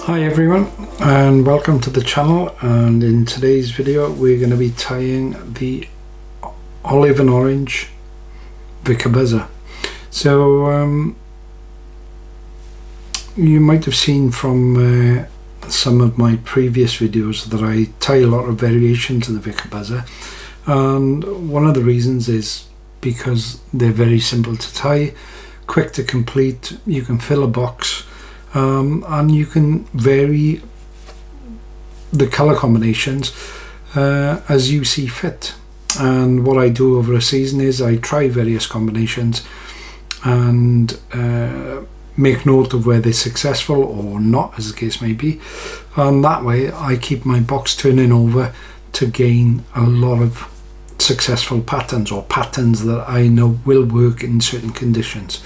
Hi everyone, and welcome to the channel. And in today's video we're going to be tying the olive and orange Vicar buzzer. So you might have seen from some of my previous videos that I tie a lot of variations to the Vicar buzzer, and one of the reasons is because they're very simple to tie, quick to complete. You can fill a box, and you can vary the color combinations as you see fit. And what I do over a season is I try various combinations and make note of where they're successful or not, as the case may be, and that way I keep my box turning over to gain a lot of successful patterns, or patterns that I know will work in certain conditions.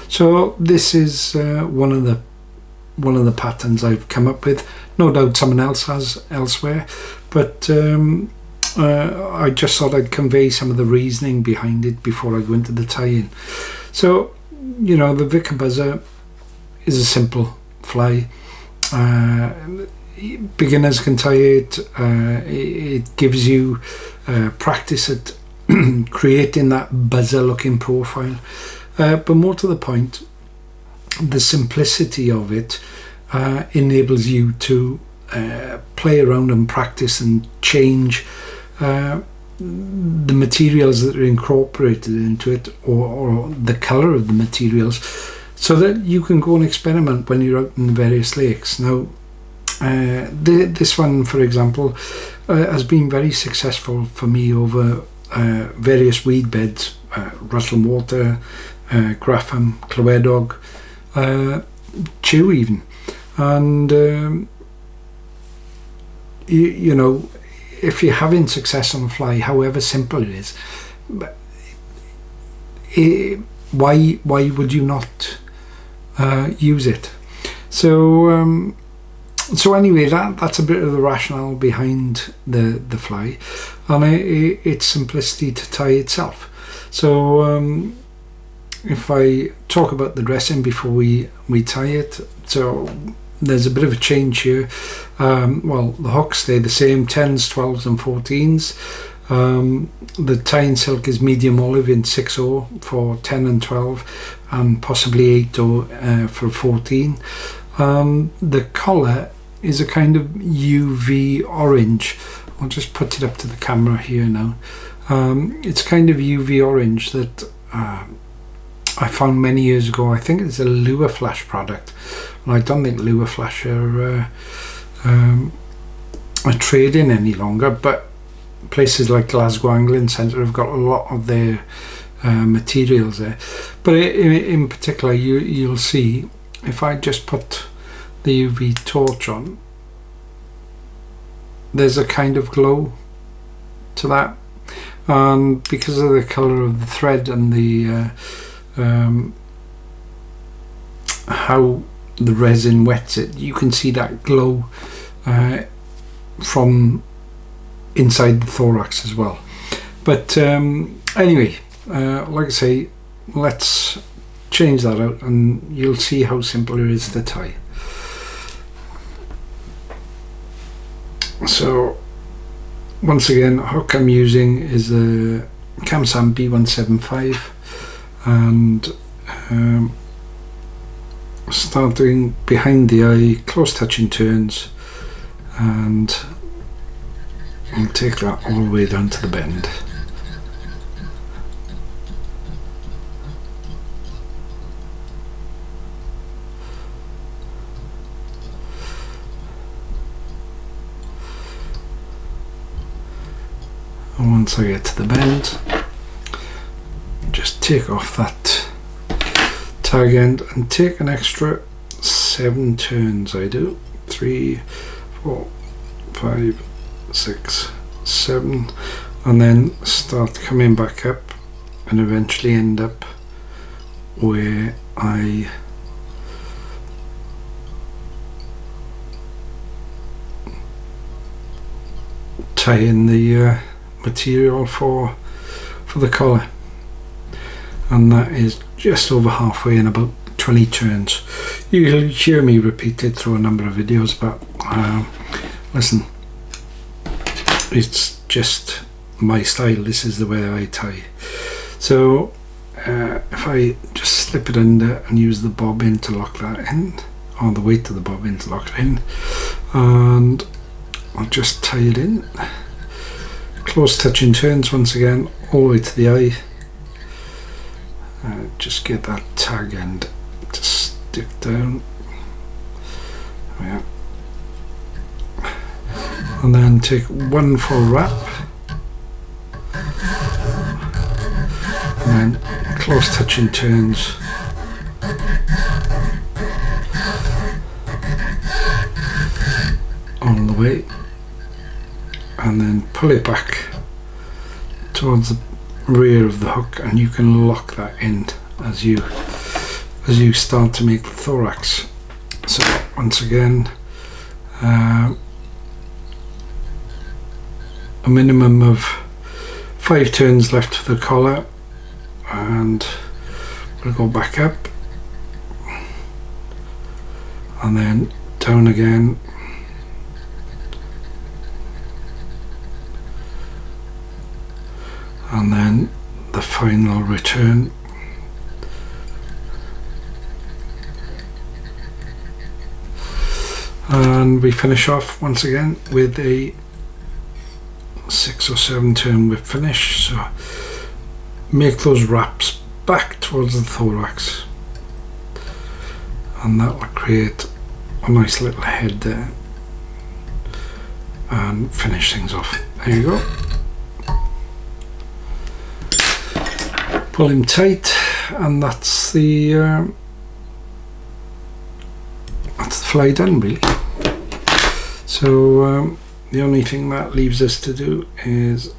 So this is one of the patterns I've come up with. No doubt someone else has elsewhere, but I just thought I'd convey some of the reasoning behind it before I go into the tie-in. So, you know, the Vicar buzzer is a simple fly. Beginners can tie it. It gives you practice at creating that buzzer looking profile, but more to the point, the simplicity of it enables you to play around and practice and change the materials that are incorporated into it, or the color of the materials, so that you can go and experiment when you're out in various lakes. Now this one, for example, has been very successful for me over various weed beds, Russell Water, Grapham, Clywedog, Chew even. And you know, if you're having success on the fly, however simple it is, why would you not use it? So so anyway, that's a bit of the rationale behind the fly, and its simplicity to tie itself. So if I talk about the dressing before we tie it, so there's a bit of a change here. Well, the hooks stay the same, 10s, 12s and 14s. The tying silk is medium olive in 6/0 for 10 and 12, and possibly 8/0 for 14. The collar is a kind of UV orange. I'll just put it up to the camera here now. It's kind of UV orange that I found many years ago. I think it's a Lure Flash product, and I don't think Lure Flash are trading any longer, but places like Glasgow Angling Centre have got a lot of their materials there. But in particular, you'll see, if I just put the UV torch on, there's a kind of glow to that, and because of the colour of the thread and the how the resin wets it, you can see that glow from inside the thorax as well. But anyway, like I say, let's change that out and you'll see how simple it is to tie. So once again, hook I'm using is a Camsam B175, and starting behind the eye, close touching turns, and I'll take that all the way down to the bend. And once I get to the bend, just take off that tag end and take an extra 7 turns. I do 3, 4, 5, 6, 7, and then start coming back up and eventually end up where I tie in the material for the collar, and that is just over halfway in about 20 turns. You'll hear me repeat it through a number of videos, but listen, it's just my style. This is the way I tie. So if I just slip it under and use the bobbin to lock that in, or the weight of the bobbin to lock it in, and I'll just tie it in. Close touching turns once again, all the way to the eye. Just get that tag end to stick down. Yeah. And then take one full wrap. And then close touching turns. On the way. And then pull it back towards the rear of the hook, and you can lock that in as you start to make the thorax. So once again, a minimum of 5 turns left for the collar, and we'll go back up and then down again. And then the final return. And we finish off once again with a 6 or 7 turn whip finish. So make those wraps back towards the thorax, and that will create a nice little head there and finish things off. There you go. Pull him tight, and that's the fly done, really. So the only thing that leaves us to do is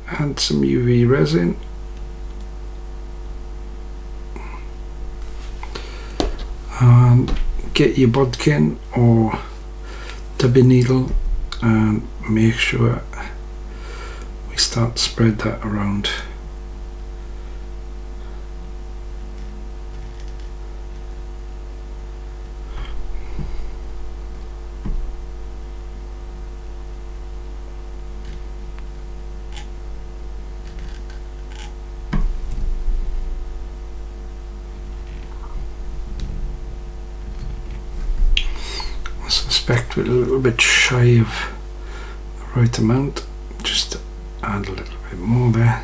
add some UV resin, and get your bodkin or dubbing needle and make sure we start to spread that around. I suspect we're a little bit shy of the right amount. Just add a little bit more there.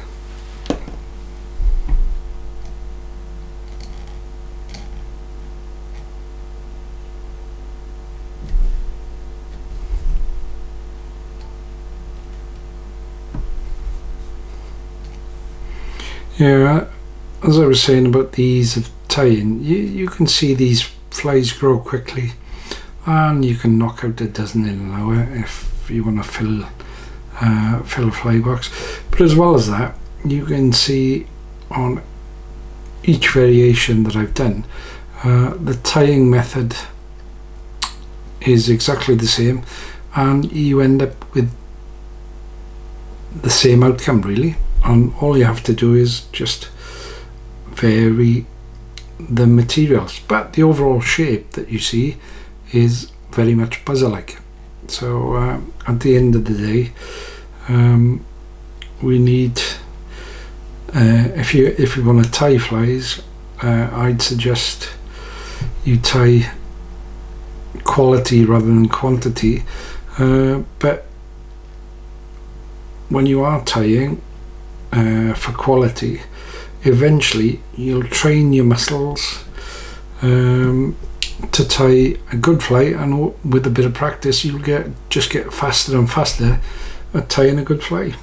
Yeah, as I was saying about the ease of tying, you can see these flies grow quickly, and you can knock out a dozen in an hour if you want to fill a fly box. But as well as that, you can see on each variation that I've done, the tying method is exactly the same, and you end up with the same outcome, really. And all you have to do is just vary the materials, but the overall shape that you see is very much buzzer-like. So at the end of the day, we need, if you want to tie flies, I'd suggest you tie quality rather than quantity, but when you are tying for quality, eventually you'll train your muscles to tie a good fly, and with a bit of practice you'll just get faster and faster at tying a good fly.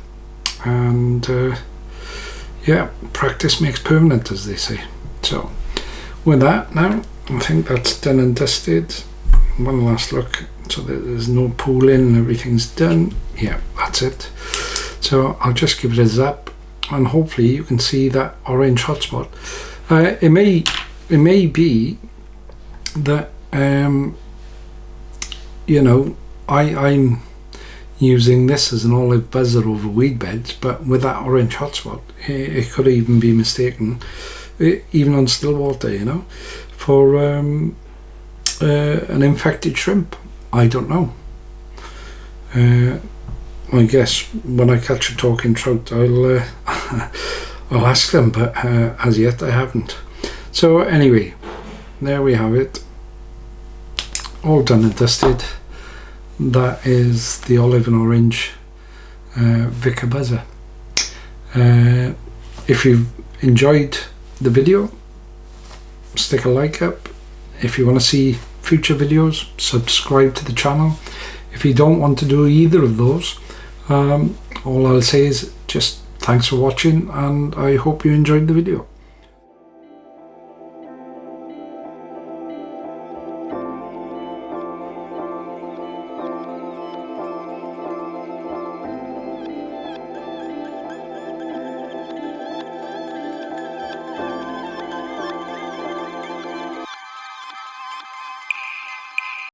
And yeah, practice makes permanent, as they say. So with that, now I think that's done and dusted. One last look so that there's no pooling and everything's done. Yeah, that's it. So I'll just give it a zap, and hopefully you can see that orange hotspot. It may be that you know, I'm using this as an olive buzzer over weed beds, but with that orange hotspot, it could even be mistaken, even on still water, you know. for an infected shrimp. I don't know. I guess when I catch a talking trout, I'll I'll ask them, but as yet I haven't. So anyway, there we have it, all done and dusted. That is the olive and orange Vicar buzzer. If you've enjoyed the video, stick a like up. If you want to see future videos, subscribe to the channel. If you don't want to do either of those, all I'll say is just thanks for watching, and I hope you enjoyed the video.